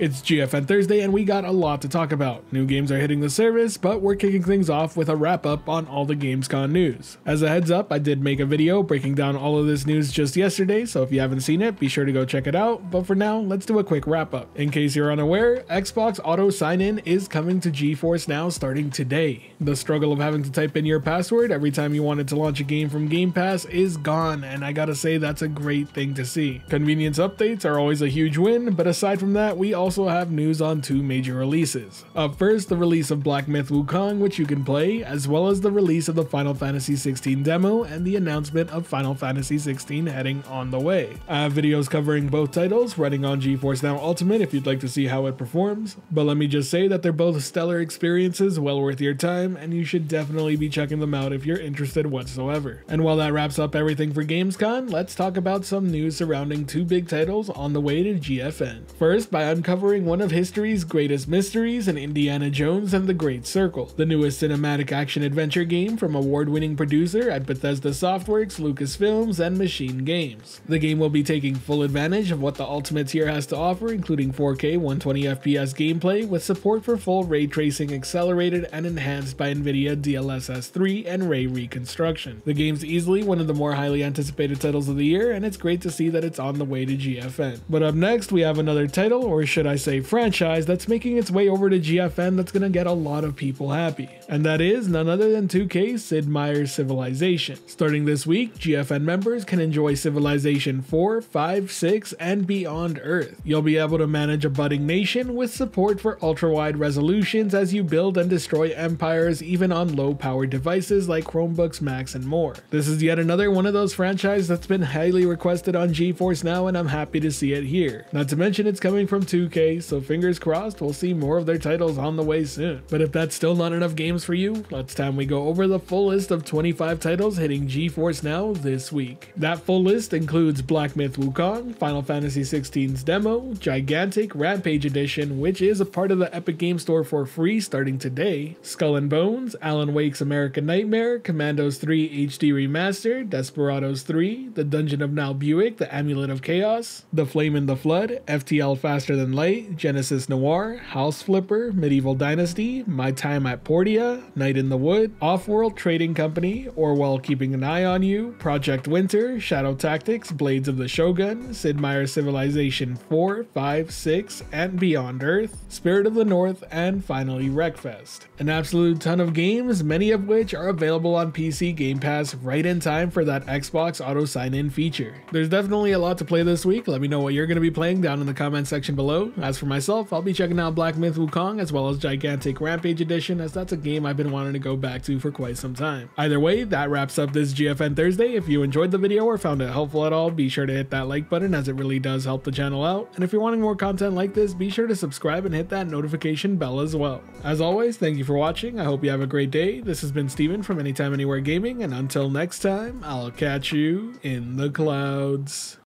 It's GFN Thursday and we got a lot to talk about. New games are hitting the service, but we're kicking things off with a wrap up on all the Gamescom news. As a heads up, I did make a video breaking down all of this news just yesterday, so if you haven't seen it, be sure to go check it out. But for now, let's do a quick wrap up. In case you're unaware, Xbox Auto Sign-In is coming to GeForce Now starting today. The struggle of having to type in your password every time you wanted to launch a game from Game Pass is gone, and I gotta say that's a great thing to see. Convenience updates are always a huge win, but aside from that, we also have news on two major releases. Up first, the release of Black Myth: Wukong, which you can play, as well as the release of the Final Fantasy XVI demo and the announcement of Final Fantasy XVI heading on the way. I have videos covering both titles running on GeForce Now Ultimate if you'd like to see how it performs, but let me just say that they're both stellar experiences well worth your time, and you should definitely be checking them out if you're interested whatsoever. And while that wraps up everything for Gamescom, let's talk about some news surrounding two big titles on the way to GFN. First, by uncovering one of history's greatest mysteries in Indiana Jones and the Great Circle, the newest cinematic action-adventure game from award-winning producer at Bethesda Softworks, Lucasfilms, and Machine Games. The game will be taking full advantage of what the Ultimate tier has to offer, including 4K 120fps gameplay with support for full ray tracing accelerated and enhanced by NVIDIA DLSS 3 and ray reconstruction. The game's easily one of the more highly anticipated titles of the year, and it's great to see that it's on the way to GFN. But up next, we have another title, or should I say franchise, that's making its way over to GFN that's gonna get a lot of people happy. And that is none other than 2K Sid Meier's Civilization. Starting this week, GFN members can enjoy Civilization 4, 5, 6, and Beyond Earth. You'll be able to manage a budding nation with support for ultra-wide resolutions as you build and destroy empires even on low-powered devices like Chromebooks, Macs, and more. This is yet another one of those franchises that's been highly requested on GeForce Now, and I'm happy to see it here. Not to mention it's coming from 2K, so fingers crossed we'll see more of their titles on the way soon. But if that's still not enough games for you, it's time we go over the full list of 25 titles hitting GeForce Now this week. That full list includes Black Myth: Wukong, Final Fantasy XVI's demo, Gigantic Rampage Edition, which is a part of the Epic Games Store for free starting today, Skull and Bones, Alan Wake's American Nightmare, Commandos 3 HD Remastered, Desperados 3, The Dungeon of Nalbuick, The Amulet of Chaos, The Flame in the Flood, FTL Faster Than Light, Genesis Noir, House Flipper, Medieval Dynasty, My Time at Portia, Night in the Wood, Off-World Trading Company, Orwell Keeping an Eye on You, Project Winter, Shadow Tactics, Blades of the Shogun, Sid Meier's Civilization 4, 5, 6, and Beyond Earth, Spirit of the North, and finally Wreckfest. An absolute ton of games, many of which are available on PC Game Pass right in time for that Xbox Auto Sign-In feature. There's definitely a lot to play this week. Let me know what you're going to be playing down in the comment section below. As for myself, I'll be checking out Black Myth: Wukong as well as Gigantic Rampage Edition, as that's a game I've been wanting to go back to for quite some time. Either way, that wraps up this GFN Thursday. If you enjoyed the video or found it helpful at all, be sure to hit that like button as it really does help the channel out. And if you're wanting more content like this, be sure to subscribe and hit that notification bell as well. As always, thank you for watching. I hope you have a great day. This has been Steven from Anytime Anywhere Gaming, and until next time, I'll catch you in the clouds.